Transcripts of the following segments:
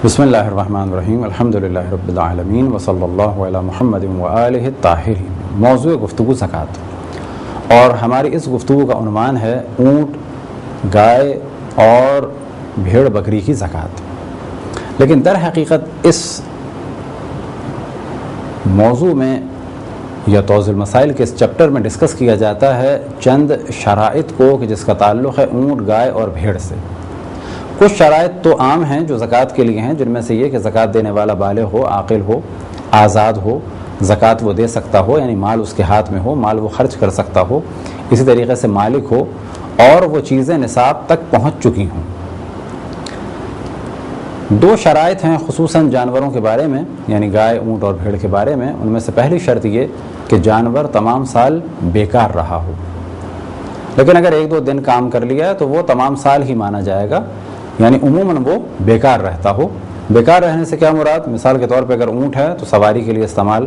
بسم اللہ الرحمن الرحیم الحمدللہ رب العالمین وصلی اللہ علی محمد وآلہ الطاہرین۔ موضوع گفتگو زکوٰۃ، اور ہماری اس گفتگو کا عنوان ہے اونٹ، گائے اور بھیڑ بکری کی زکوٰۃ۔ لیکن در حقیقت اس موضوع میں یا توضیح المسائل کے اس چیپٹر میں ڈسکس کیا جاتا ہے چند شرائط کو کہ جس کا تعلق ہے اونٹ، گائے اور بھیڑ سے۔ کچھ شرائط تو عام ہیں جو زکوٰۃ کے لیے ہیں، جن میں سے یہ کہ زکوٰۃ دینے والا بالغ ہو، عاقل ہو، آزاد ہو، زکوٰۃ وہ دے سکتا ہو، یعنی مال اس کے ہاتھ میں ہو، مال وہ خرچ کر سکتا ہو، اسی طریقے سے مالک ہو اور وہ چیزیں نصاب تک پہنچ چکی ہوں۔ دو شرائط ہیں خصوصاً جانوروں کے بارے میں، یعنی گائے، اونٹ اور بھیڑ کے بارے میں۔ ان میں سے پہلی شرط یہ کہ جانور تمام سال بیکار رہا ہو، لیکن اگر ایک دو دن کام کر لیا ہے تو وہ تمام سال ہی مانا جائے گا، یعنی عموماً وہ بیکار رہتا ہو۔ بیکار رہنے سے کیا مراد؟ مثال کے طور پہ اگر اونٹ ہے تو سواری کے لیے استعمال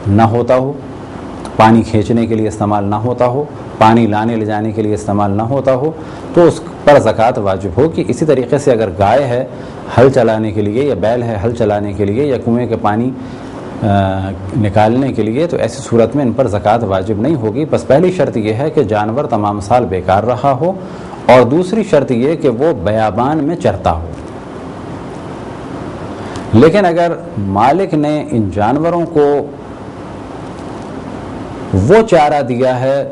نہ ہوتا ہو، پانی کھینچنے کے لیے استعمال نہ ہوتا ہو، پانی لانے لے جانے کے لیے استعمال نہ ہوتا ہو تو اس پر زکوٰۃ واجب ہوگی۔ اسی طریقے سے اگر گائے ہے ہل چلانے کے لیے، یا بیل ہے ہل چلانے کے لیے، یا کنویں کے پانی نکالنے کے لیے، تو ایسی صورت میں ان پر زکوٰۃ واجب نہیں ہوگی۔ بس پہلی شرط یہ ہے کہ جانور تمام سال بیکار رہا ہو، اور دوسری شرط یہ کہ وہ بیابان میں چرتا ہو۔ لیکن اگر مالک نے ان جانوروں کو وہ چارہ دیا ہے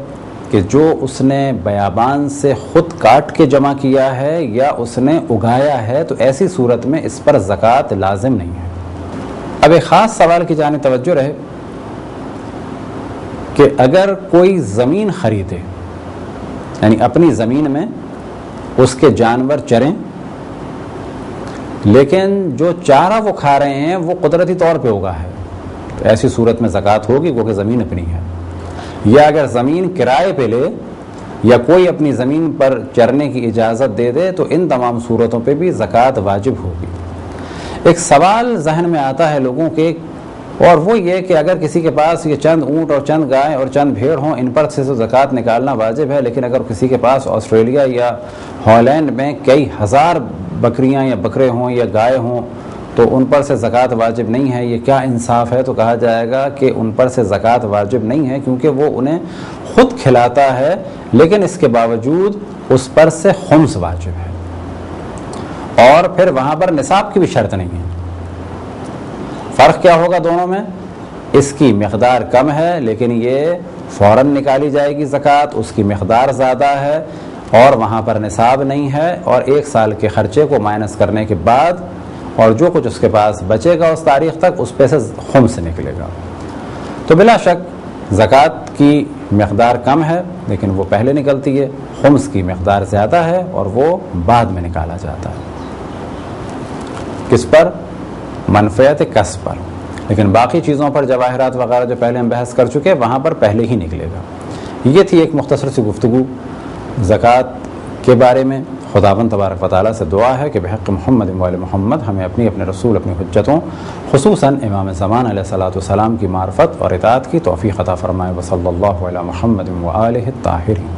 کہ جو اس نے بیابان سے خود کاٹ کے جمع کیا ہے یا اس نے اگایا ہے، تو ایسی صورت میں اس پر زکوٰۃ لازم نہیں ہے۔ اب ایک خاص سوال کی جانب توجہ رہے کہ اگر کوئی زمین خریدے، یعنی اپنی زمین میں اس کے جانور چریں، لیکن جو چارہ وہ کھا رہے ہیں وہ قدرتی طور پہ اگا ہے، تو ایسی صورت میں زکوٰۃ ہوگی کیونکہ زمین اپنی ہے۔ یا اگر زمین کرائے پہ لے یا کوئی اپنی زمین پر چرنے کی اجازت دے دے تو ان تمام صورتوں پہ بھی زکوٰۃ واجب ہوگی۔ ایک سوال ذہن میں آتا ہے لوگوں کے، اور وہ یہ کہ اگر کسی کے پاس یہ چند اونٹ اور چند گائے اور چند بھیڑ ہوں، ان پر سے زکوٰۃ نکالنا واجب ہے، لیکن اگر کسی کے پاس آسٹریلیا یا ہالینڈ میں کئی ہزار بکریاں یا بکرے ہوں یا گائے ہوں تو ان پر سے زکوٰۃ واجب نہیں ہے، یہ کیا انصاف ہے؟ تو کہا جائے گا کہ ان پر سے زکوٰۃ واجب نہیں ہے کیونکہ وہ انہیں خود کھلاتا ہے، لیکن اس کے باوجود اس پر سے خمس واجب ہے، اور پھر وہاں پر نصاب کی بھی شرط نہیں ہے۔ فرق کیا ہوگا دونوں میں؟ اس کی مقدار کم ہے لیکن یہ فوراً نکالی جائے گی زکوٰۃ، اس کی مقدار زیادہ ہے اور وہاں پر نصاب نہیں ہے، اور ایک سال کے خرچے کو مائنس کرنے کے بعد اور جو کچھ اس کے پاس بچے گا اس تاریخ تک اس پہ سے خمس نکلے گا۔ تو بلا شک زکوٰۃ کی مقدار کم ہے لیکن وہ پہلے نکلتی ہے، خمس کی مقدار زیادہ ہے اور وہ بعد میں نکالا جاتا ہے۔ کس پر؟ منفعت کسب پر، لیکن باقی چیزوں پر جواہرات وغیرہ جو پہلے ہم بحث کر چکے وہاں پر پہلے ہی نکلے گا۔ یہ تھی ایک مختصر سی گفتگو زکوٰۃ کے بارے میں۔ خداوند تبارک و تعالیٰ سے دعا ہے کہ بحق محمد وآل محمد ہمیں اپنے رسول، اپنی حجتوں، خصوصاً امام زمان علیہ الصلاۃ والسلام کی معرفت اور اطاعت کی توفیق عطا فرمائے۔ وصلی اللہ علی محمد وآلہ الطاہرین۔